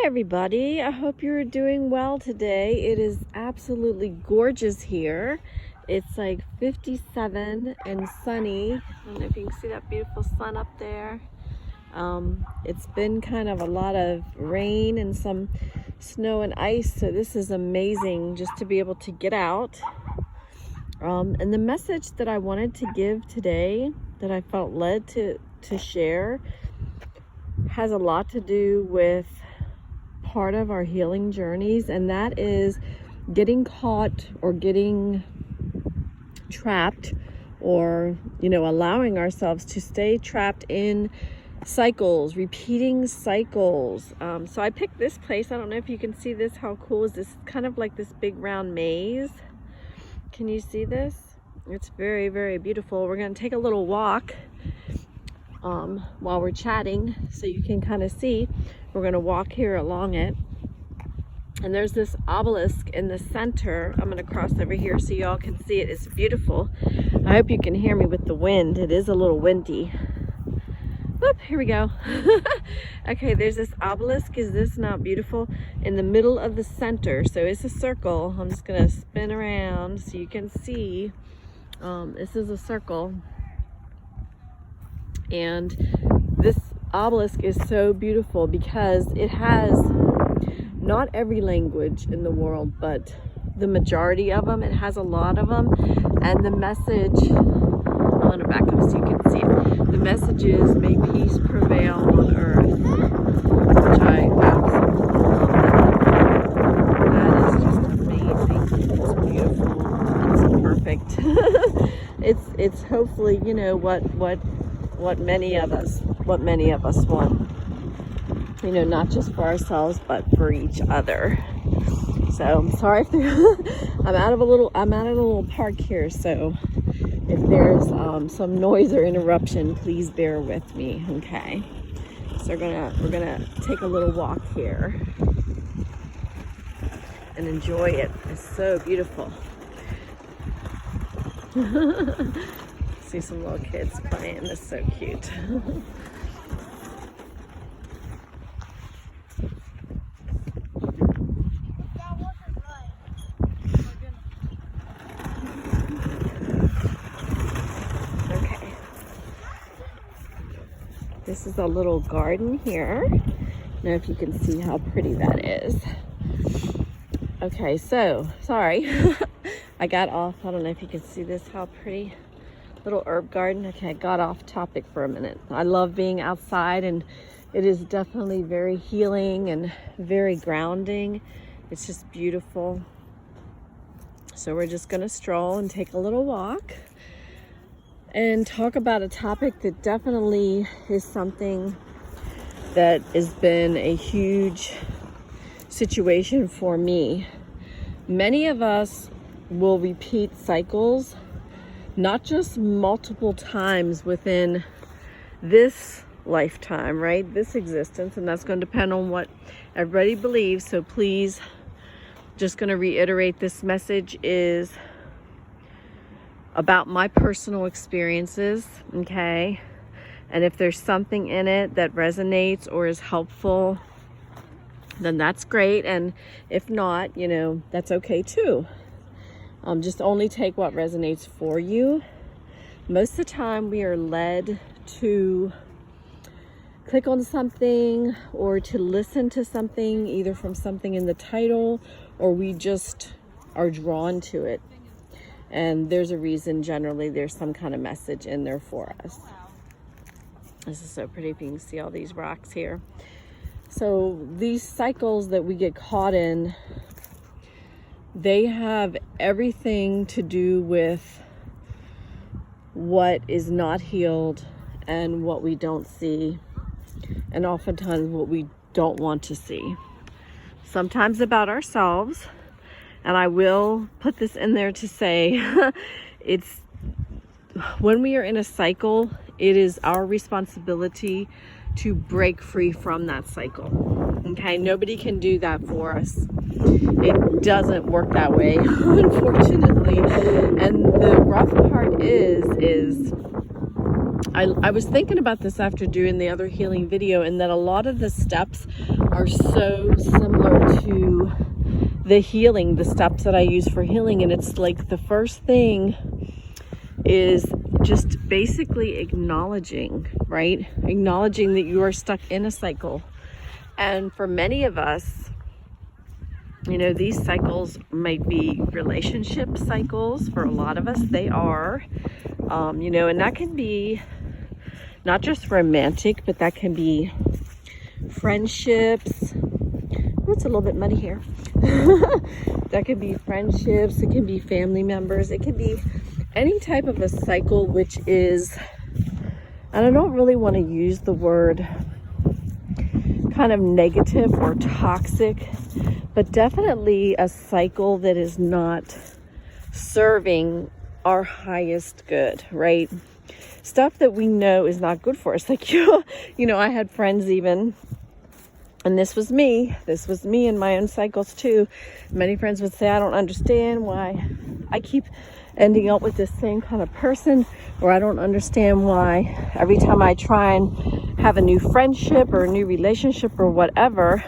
Hi everybody, I hope you're doing well today. It is absolutely gorgeous here. It's like 57 and sunny. I don't know if you can see that beautiful sun up there. It's been kind of a lot of rain and some snow and ice, so this is amazing just to be able to get out. And the message that I wanted to give today, that I felt led to share, has a lot to do with part of our healing journeys, and that is getting caught or getting trapped, or allowing ourselves to stay trapped in cycles, repeating cycles. So I picked this place. I don't know if you can see this. How cool is this? It's kind of like this big round maze. Can you see this? It's very, very beautiful. We're going to take a little walk while we're chatting so you can kind of see. We're going to walk here along it, and there's this obelisk in the center. I'm going to cross over here so y'all can see it. It's beautiful. I hope you can hear me with the wind. It is a little windy. Whoop, here we go. Okay, there's this obelisk. Is this not beautiful? In the middle of the center, so it's a circle. I'm just going to spin around so you can see. This is a circle, and this obelisk is so beautiful because it has not every language in the world, but the majority of them. It has a lot of them, and the message, I'm going to back up so you can see it. The message is, may peace prevail on earth, which I absolutely love. That is just amazing. It's beautiful. It's perfect. It's hopefully, what many of us want, not just for ourselves but for each other. So I'm sorry if I'm at a little park here, so if there's some noise or interruption, please bear with me. Okay, so we're gonna take a little walk here and enjoy it. It's so beautiful. See some little kids playing. That's so cute. Okay. This is a little garden here. I don't know if you can see how pretty that is. Okay, so sorry. I got off. I don't know if you can see this, how pretty. Little herb garden. Okay, I got off topic for a minute. I love being outside, and it is definitely very healing and very grounding. It's just beautiful. So we're just gonna stroll and take a little walk and talk about a topic that definitely is something that has been a huge situation for me. Many of us will repeat cycles, not just multiple times within this lifetime, right? This existence, and that's going to depend on what everybody believes. So please, just going to reiterate, this message is about my personal experiences, okay? And if there's something in it that resonates or is helpful, then that's great. And if not, that's okay too. Just only take what resonates for you. Most of the time we are led to click on something or to listen to something, either from something in the title, or we just are drawn to it. And there's a reason. Generally there's some kind of message in there for us. This is so pretty. If you can see all these rocks here. So these cycles that we get caught in, they have everything to do with what is not healed and what we don't see, and oftentimes what we don't want to see. Sometimes about ourselves, and I will put this in there to say it's when we are in a cycle, it is our responsibility to break free from that cycle. Okay, nobody can do that for us. It doesn't work that way, unfortunately. And the rough part is I was thinking about this after doing the other healing video, and that a lot of the steps are so similar to the steps that I use for healing. And it's like the first thing is just basically acknowledging, right? Acknowledging that you are stuck in a cycle. And for many of us, you know, these cycles might be relationship cycles. For a lot of us, they are, you know, and that can be not just romantic, but that can be friendships. Oh, it's a little bit muddy here. That could be friendships. It can be family members. It could be any type of a cycle, which is, and I don't really want to use the word kind of negative or toxic, but definitely a cycle that is not serving our highest good, right? Stuff that we know is not good for us. Like, you know, I had friends even, and this was me in my own cycles too. Many friends would say, I don't understand why I keep ending up with this same kind of person, or I don't understand why every time I try and have a new friendship or a new relationship or whatever,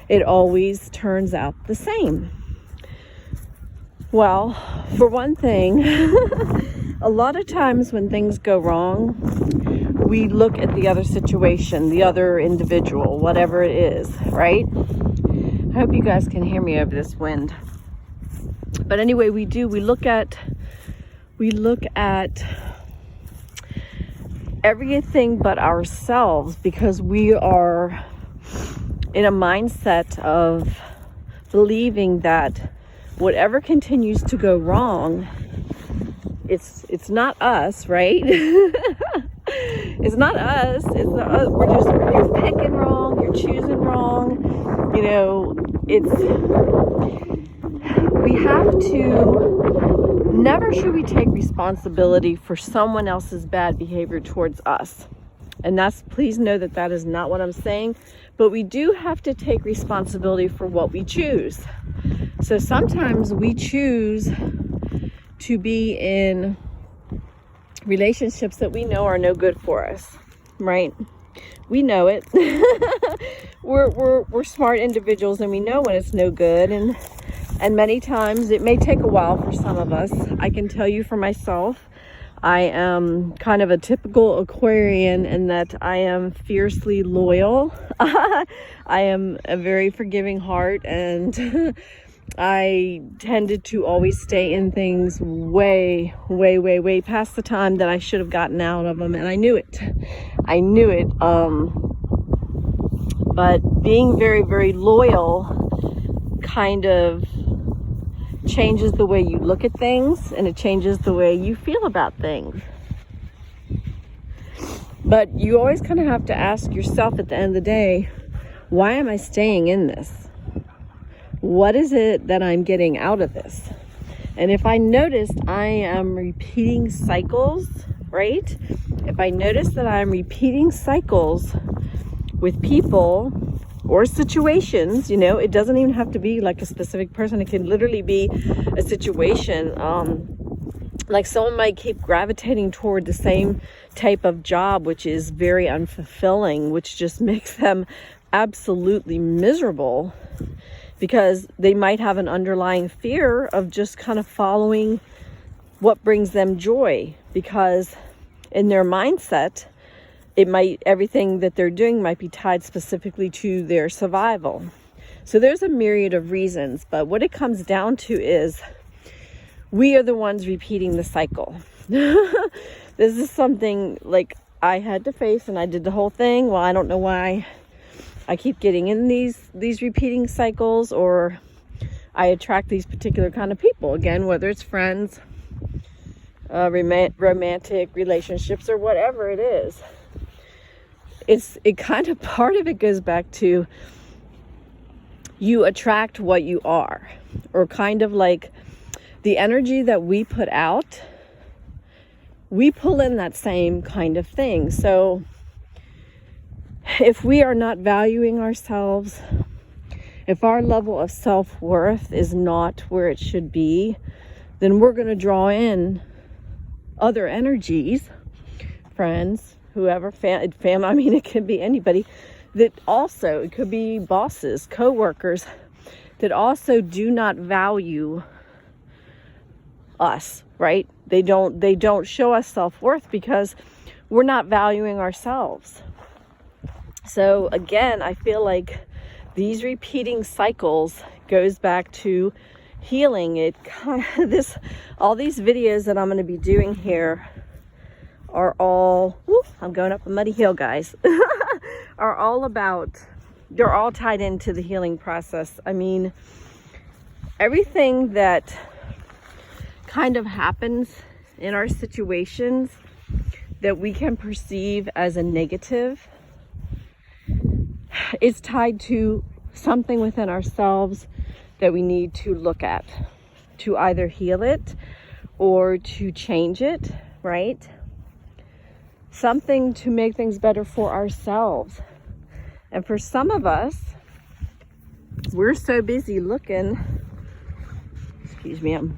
it always turns out the same. Well, for one thing, a lot of times when things go wrong, we look at the other situation, the other individual, whatever it is, right? I hope you guys can hear me over this wind. But anyway, we look at everything but ourselves, because we are in a mindset of believing that whatever continues to go wrong, it's not us, right? It's not us. You're picking wrong. You're choosing wrong. You know, never should we take responsibility for someone else's bad behavior towards us. And please know that is not what I'm saying, but we do have to take responsibility for what we choose. So sometimes we choose to be in relationships that we know are no good for us, right? We know it. We're smart individuals, and we know when it's no good, and many times it may take a while for some of us. I can tell you for myself, I am kind of a typical Aquarian in that I am fiercely loyal. I am a very forgiving heart, and I tended to always stay in things way past the time that I should have gotten out of them, and I knew it. But being very loyal kind of changes the way you look at things, and it changes the way you feel about things. But you always kind of have to ask yourself at the end of the day, why am I staying in this? What is it that I'm getting out of this? And if I noticed I am repeating cycles, right? If I notice that I'm repeating cycles with people or situations, you know, it doesn't even have to be like a specific person. It can literally be a situation. Like someone might keep gravitating toward the same type of job, which is very unfulfilling, which just makes them absolutely miserable, because they might have an underlying fear of just kind of following what brings them joy, because in their mindset, everything that they're doing might be tied specifically to their survival. So there's a myriad of reasons, but what it comes down to is we are the ones repeating the cycle. This is something like I had to face, and I did the whole thing. Well, I don't know why I keep getting in these repeating cycles, or I attract these particular kind of people. Again, whether it's friends, romantic relationships, or whatever it is. It kind of, part of it goes back to you attract what you are, or kind of like the energy that we put out, we pull in that same kind of thing. So if we are not valuing ourselves, if our level of self-worth is not where it should be, then we're going to draw in other energies friends, whoever, I mean, it could be anybody that also, it could be bosses, co-workers that also do not value us, right? They don't show us self-worth because we're not valuing ourselves. So again, I feel like these repeating cycles goes back to healing. It kind of, all these videos that I'm going to be doing here are all, I'm going up a muddy hill, guys, are all about, they're all tied into the healing process. I mean, everything that kind of happens in our situations that we can perceive as a negative is tied to something within ourselves that we need to look at, to either heal it or to change it, right? Something to make things better for ourselves. And for some of us, we're so busy looking, excuse me, I'm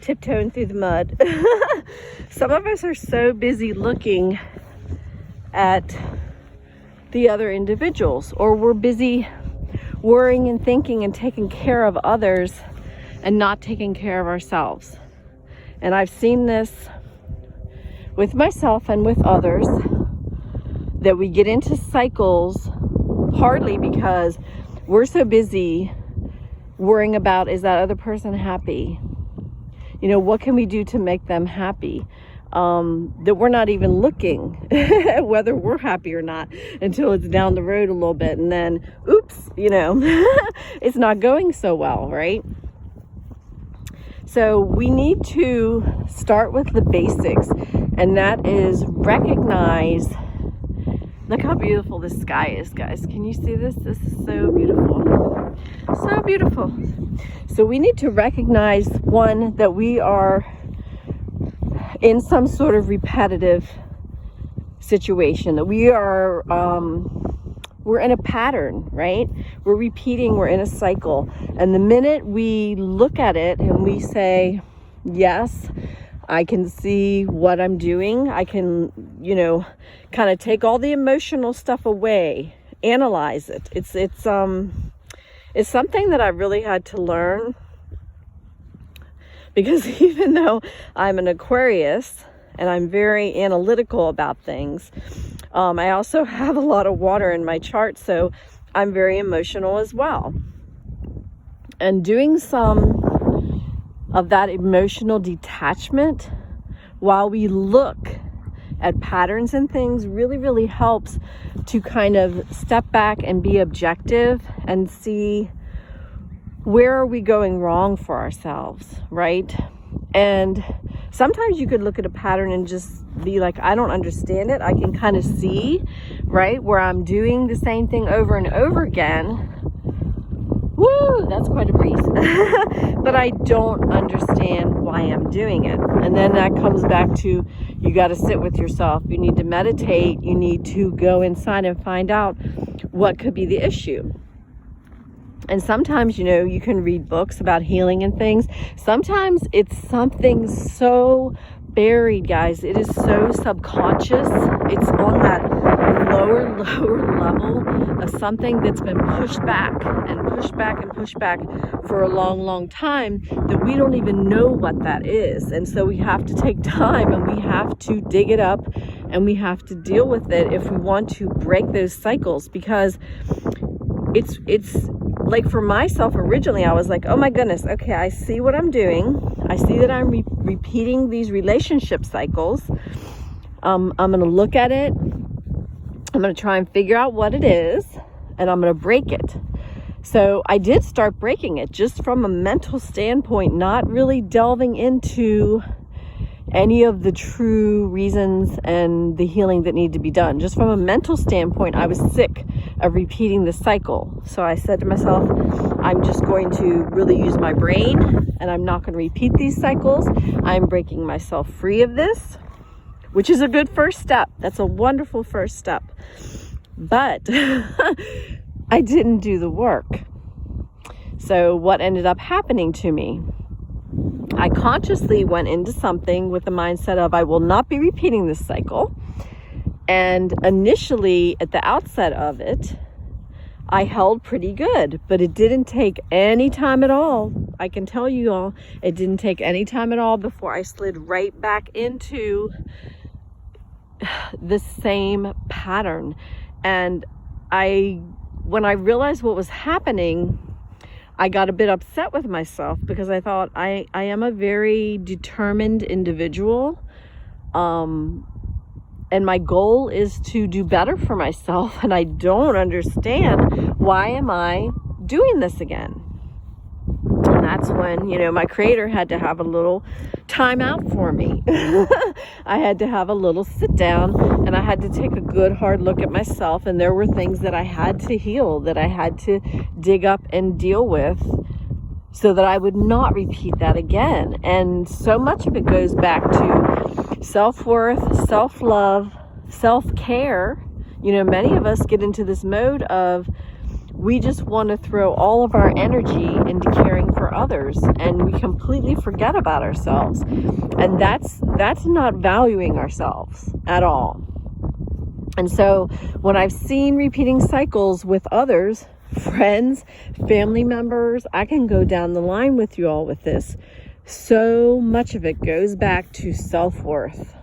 tiptoeing through the mud. Some of us are so busy looking at the other individuals, or we're busy worrying and thinking and taking care of others and not taking care of ourselves. And I've seen this with myself and with others, that we get into cycles partly because we're so busy worrying about, is that other person happy? You know, what can we do to make them happy? That we're not even looking at whether we're happy or not until it's down the road a little bit, and then oops, you know, it's not going so well, right? So we need to start with the basics, and that is recognize, look how beautiful this sky is, guys. Can you see this? This is so beautiful. So beautiful. So we need to recognize, one, that we are in some sort of repetitive situation, that we are, we're in a pattern, right? We're repeating, we're in a cycle. And the minute we look at it and we say, yes, I can see what I'm doing, I can, you know, kind of take all the emotional stuff away, analyze it. It's something that I really had to learn, because even though I'm an Aquarius and I'm very analytical about things, I also have a lot of water in my chart, so I'm very emotional as well. And doing some of that emotional detachment while we look at patterns and things really, really helps to kind of step back and be objective and see, where are we going wrong for ourselves, right? And sometimes you could look at a pattern and just be like, I don't understand it. I can kind of see, right, where I'm doing the same thing over and over again. Woo, that's quite a breeze. But I don't understand why I'm doing it. And then that comes back to, you got to sit with yourself. You need to meditate. You need to go inside and find out what could be the issue. And sometimes, you know, you can read books about healing and things. Sometimes it's something so buried, guys. It is so subconscious. It's on that lower level of something that's been pushed back and pushed back and pushed back for a long, long time, that we don't even know what that is. And so we have to take time and we have to dig it up and we have to deal with it if we want to break those cycles. Because it's like, for myself originally, I was like, oh my goodness, okay, I see what I'm doing. I see that I'm repeating these relationship cycles. I'm going to look at it. I'm going to try and figure out what it is, and I'm going to break it. So I did start breaking it just from a mental standpoint, not really delving into any of the true reasons and the healing that needed to be done. Just from a mental standpoint, I was sick of repeating the cycle. So I said to myself, I'm just going to really use my brain, and I'm not going to repeat these cycles. I'm breaking myself free of this, which is a good first step. That's a wonderful first step. But I didn't do the work. So what ended up happening to me? I consciously went into something with the mindset of, I will not be repeating this cycle. And initially, at the outset of it, I held pretty good, but it didn't take any time at all. I can tell you all, it didn't take any time at all before I slid right back into the same pattern. And when I realized what was happening, I got a bit upset with myself, because I thought I am a very determined individual. And my goal is to do better for myself, and I don't understand, why am I doing this again? And that's when, my creator had to have a little time out for me. I had to have a little sit down, and I had to take a good hard look at myself, and there were things that I had to heal, that I had to dig up and deal with, so that I would not repeat that again. And so much of it goes back to self-worth, self-love, self-care. Many of us get into this mode of, we just want to throw all of our energy into caring for others, and we completely forget about ourselves. And that's not valuing ourselves at all. And so when I've seen repeating cycles with others, friends, family members, I can go down the line with you all with this. So much of it goes back to self-worth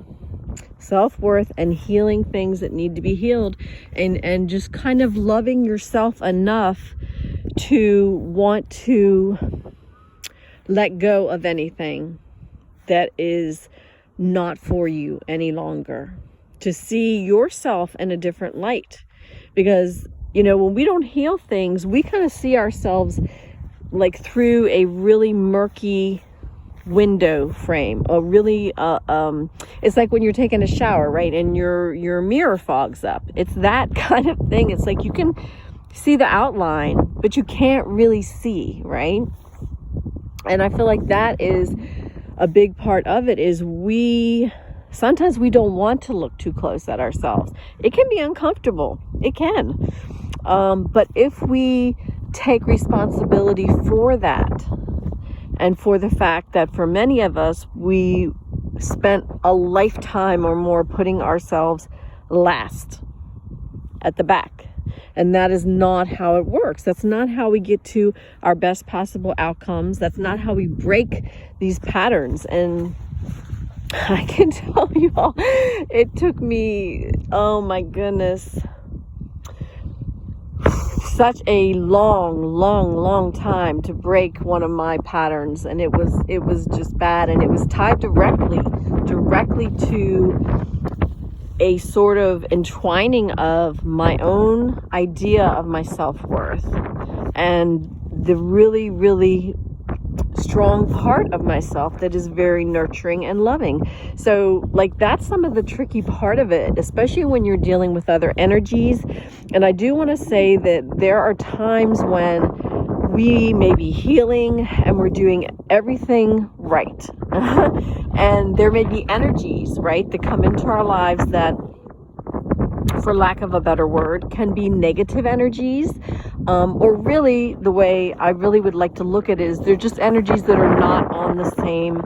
and healing things that need to be healed, and just kind of loving yourself enough to want to let go of anything that is not for you any longer, to see yourself in a different light. Because when we don't heal things, we kind of see ourselves like through a really murky window frame, or really it's like when you're taking a shower, right, and your mirror fogs up. It's that kind of thing. It's like you can see the outline, but you can't really see, right? And I feel like that is a big part of it, is sometimes we don't want to look too close at ourselves. It can be uncomfortable. It can. But if we take responsibility for that, and for the fact that for many of us, we spent a lifetime or more putting ourselves last, at the back. And that is not how it works. That's not how we get to our best possible outcomes. That's not how we break these patterns. And I can tell you all, it took me, oh my goodness, such a long time to break one of my patterns. And it was just bad, and it was tied directly to a sort of entwining of my own idea of my self-worth, and the really strong part of myself that is very nurturing and loving. So that's some of the tricky part of it, especially when you're dealing with other energies. And I do want to say that there are times when we may be healing and we're doing everything right. And there may be energies, right, that come into our lives that, for lack of a better word, can be negative energies. Or really, the way I really would like to look at it is, they're just energies that are not on the same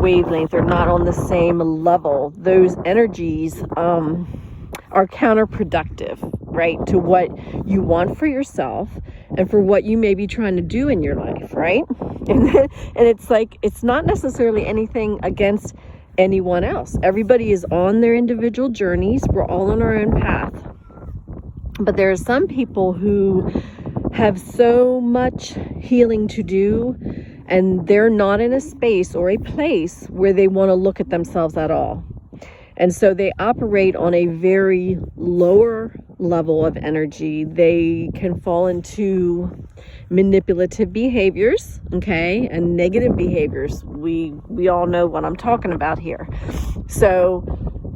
wavelength, they're not on the same level. Those energies are counterproductive, right, to what you want for yourself and for what you may be trying to do in your life, right? And it's like, it's not necessarily anything against anyone else. Everybody is on their individual journeys. We're all on our own path. But there are some people who have so much healing to do, and they're not in a space or a place where they want to look at themselves at all. And so they operate on a very lower level of energy. They can fall into manipulative behaviors, okay, and negative behaviors. We all know what I'm talking about here. So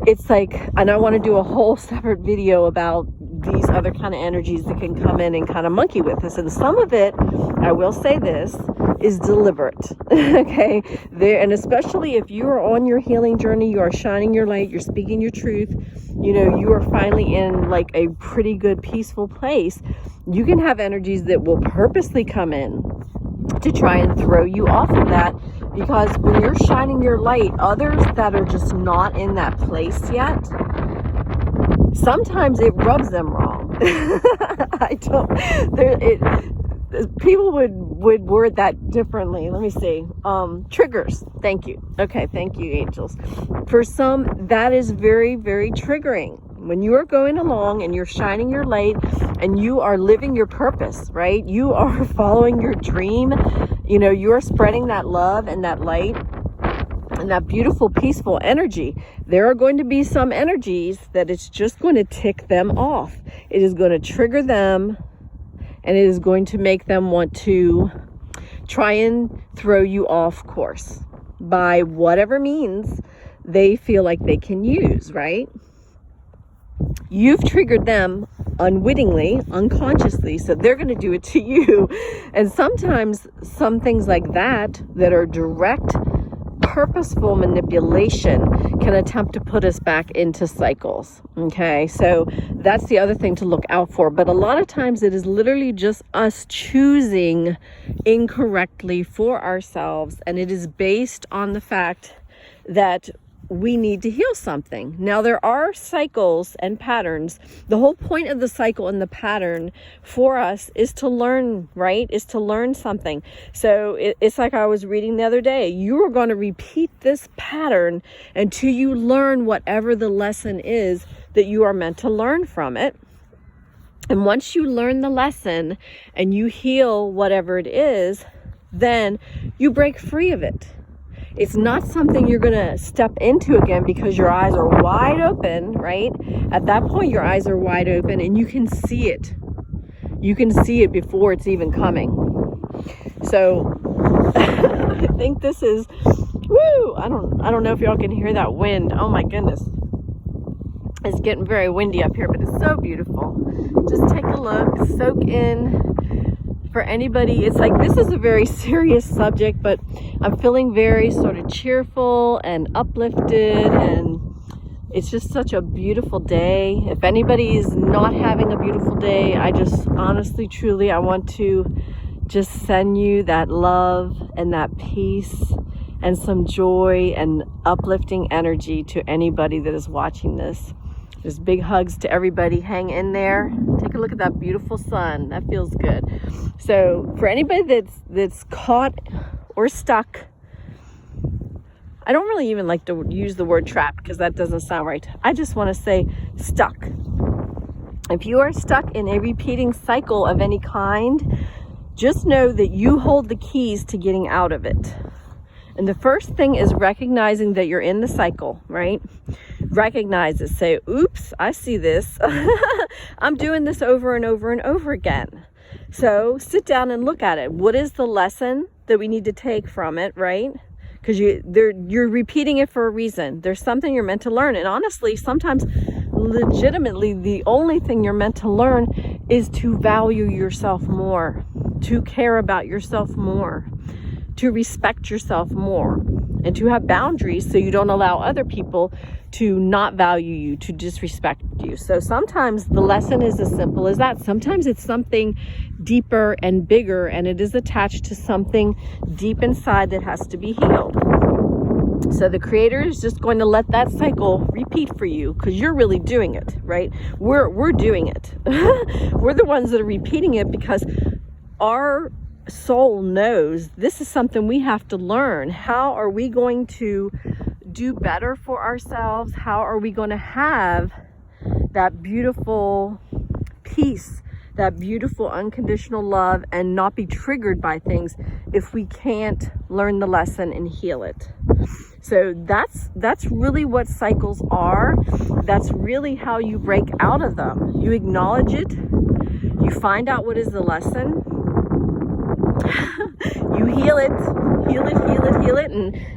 it's like, and I want to do a whole separate video about these other kind of energies that can come in and kind of monkey with us. And some of it, I will say this, is deliberate. Okay, and especially if you are on your healing journey, you are shining your light, you're speaking your truth, you are finally in like a pretty good peaceful place, you can have energies that will purposely come in to try and throw you off of that. Because when you're shining your light, others that are just not in that place yet, sometimes it rubs them wrong. I don't, people would word that differently. Let me see. Triggers. Thank you. Okay. Thank you, angels. For some, that is very, very triggering. When you are going along and you're shining your light and you are living your purpose, right? You are following your dream. You know, you are spreading that love and that light and that beautiful, peaceful energy. There are going to be some energies that it's just going to tick them off. It is going to trigger them, and it is going to make them want to try and throw you off course by whatever means they feel like they can use, right? You've triggered them unwittingly, unconsciously, so they're going to do it to you. And sometimes some things like that are direct, purposeful manipulation can attempt to put us back into cycles. Okay, so that's the other thing to look out for. But a lot of times it is literally just us choosing incorrectly for ourselves, and it is based on the fact that we need to heal something. Now, there are cycles and patterns. The whole point of the cycle and the pattern for us is to learn, right? Is to learn something. So it's like I was reading the other day. You are going to repeat this pattern until you learn whatever the lesson is that you are meant to learn from it. And once you learn the lesson and you heal whatever it is, then you break free of it. It's not something you're going to step into again because your eyes are wide open, right? At that point, your eyes are wide open and you can see it. You can see it before it's even coming. So I think this is, woo! I don't know if y'all can hear that wind. Oh my goodness. It's getting very windy up here, but it's so beautiful. Just take a look, soak in. For anybody, it's like this is a very serious subject, but I'm feeling very sort of cheerful and uplifted, and it's just such a beautiful day. If anybody is not having a beautiful day, I just honestly, truly, I want to just send you that love and that peace and some joy and uplifting energy to anybody that is watching this. Just big hugs to everybody. Hang in there. Take a look at that beautiful sun. That feels good. So for anybody that's caught or stuck, I don't really even like to use the word trapped because that doesn't sound right. I just want to say stuck. If you are stuck in a repeating cycle of any kind, just know that you hold the keys to getting out of it. And the first thing is recognizing that you're in the cycle, right? Recognize it. Say, oops, I see this. I'm doing this over and over and over again. So sit down and look at it. What is the lesson that we need to take from it, right? Because you're repeating it for a reason. There's something you're meant to learn. And honestly, sometimes legitimately the only thing you're meant to learn is to value yourself more, to care about yourself more, to respect yourself more, and to have boundaries so you don't allow other people to not value you, to disrespect you. So sometimes the lesson is as simple as that. Sometimes it's something deeper and bigger, and it is attached to something deep inside that has to be healed. So the Creator is just going to let that cycle repeat for you because you're really doing it, right? We're doing it. We're the ones that are repeating it because our soul knows this is something we have to learn. How are we going to do better for ourselves? How are we going to have that beautiful peace, that beautiful unconditional love, and not be triggered by things if we can't learn the lesson and heal it? So that's really what cycles are. That's really how you break out of them. You acknowledge it, you find out what is the lesson, you heal it.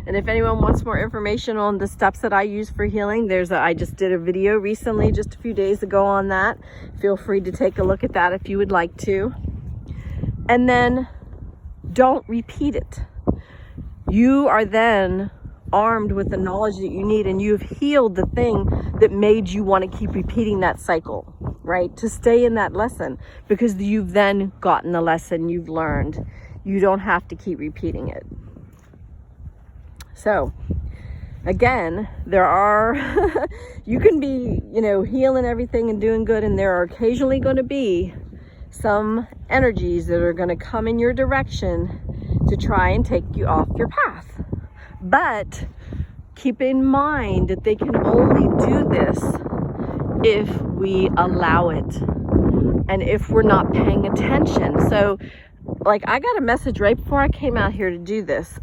And if anyone wants more information on the steps that I use for healing, I just did a video recently, just a few days ago on that. Feel free to take a look at that if you would like to. And then don't repeat it. You are then armed with the knowledge that you need, and you've healed the thing that made you want to keep repeating that cycle, right? To stay in that lesson, because you've then gotten the lesson, you've learned. You don't have to keep repeating it. So again, there are, you can be, you know, healing everything and doing good, and there are occasionally going to be some energies that are going to come in your direction to try and take you off your path. But keep in mind that they can only do this if we allow it and if we're not paying attention. So, like, I got a message right before I came out here to do this.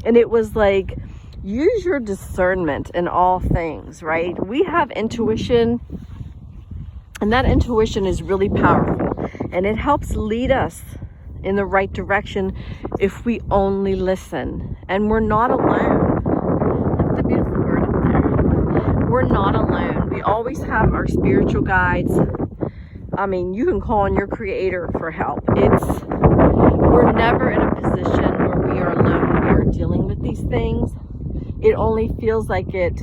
And it was like, use your discernment in all things, right? We have intuition, and that intuition is really powerful, and it helps lead us in the right direction if we only listen. And we're not alone. Look at the beautiful bird up there. We're not alone. We always have our spiritual guides. I mean, you can call on your creator for help. We're never in a position where we are alone when we are dealing with these things. It only feels like it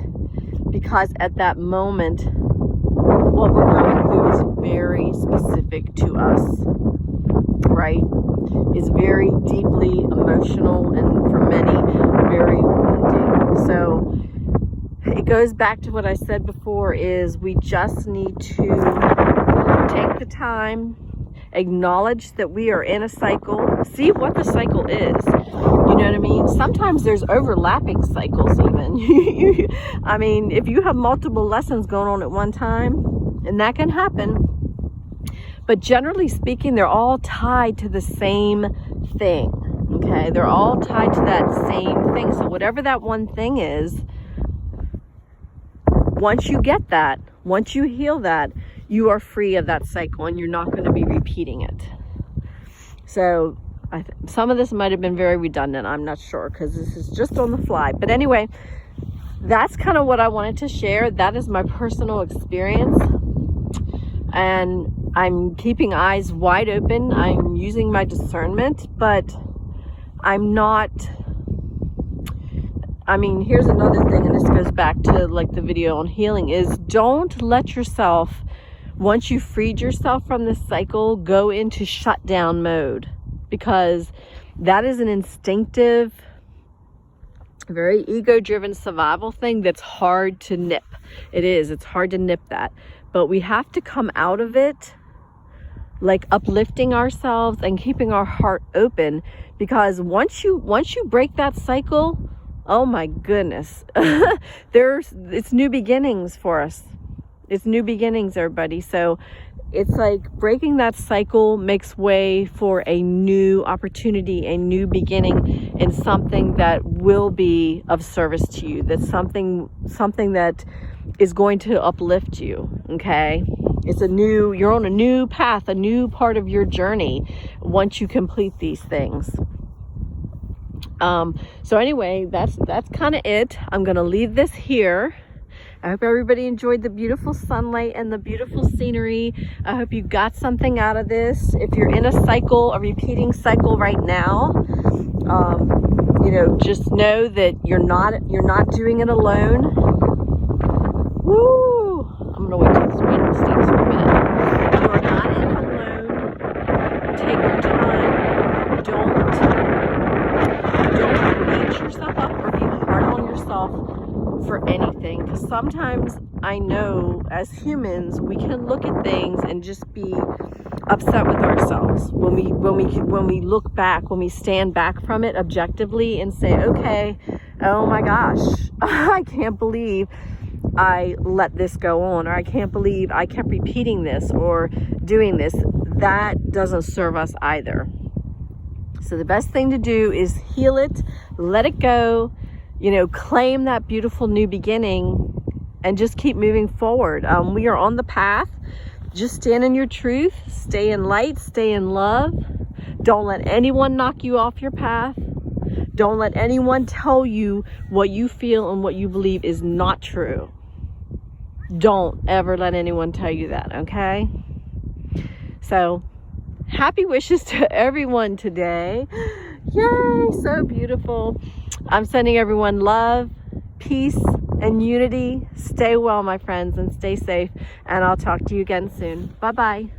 because at that moment, what we're going through is very specific to us, right? Is very deeply emotional and for many very wounding. So it goes back to what I said before, is we just need to take the time, acknowledge that we are in a cycle, see what the cycle is. You know what I mean? Sometimes there's overlapping cycles even. I mean, if you have multiple lessons going on at one time, and that can happen, but generally speaking, they're all tied to the same thing, okay? They're all tied to that same thing. So whatever that one thing is, once you get that, once you heal that, you are free of that cycle and you're not going to be repeating it. So some of this might have been very redundant. I'm not sure because this is just on the fly. But anyway, that's kind of what I wanted to share. That is my personal experience. And I'm keeping eyes wide open. I'm using my discernment, but I'm not, I mean, here's another thing, and this goes back to like the video on healing, is don't let yourself, once you've freed yourself from this cycle, go into shutdown mode, because that is an instinctive, very ego-driven survival thing that's hard to nip. It's hard to nip that. But we have to come out of it like uplifting ourselves and keeping our heart open, because once you break that cycle, oh my goodness, it's new beginnings for us. It's new beginnings, everybody. So it's like breaking that cycle makes way for a new opportunity, a new beginning, and something that will be of service to you. That's something that is going to uplift you, okay? You're on a new path, a new part of your journey once you complete these things. So anyway, that's kind of it. I'm going to leave this here. I hope everybody enjoyed the beautiful sunlight and the beautiful scenery. I hope you got something out of this. If you're in a cycle, a repeating cycle right now, just know that you're not doing it alone. Woo! I'm gonna wait till this rain stops for a minute. You are not in it alone. Take your time. Don't beat yourself up or be hard on yourself for anything, because sometimes I know as humans we can look at things and just be upset with ourselves when we look back, when we stand back from it objectively and say, okay, oh my gosh, I can't believe I let this go on, or I can't believe I kept repeating this or doing this. That doesn't serve us either. So the best thing to do is heal it, let it go, claim that beautiful new beginning, and just keep moving forward. We are on the path. Just stand in your truth, stay in light, stay in love. Don't let anyone knock you off your path. Don't let anyone tell you what you feel and what you believe is not true. Don't ever let anyone tell you that, okay? So, happy wishes to everyone today. Yay, so beautiful. I'm sending everyone love, peace, and unity. Stay well, my friends, and stay safe. And I'll talk to you again soon. Bye-bye.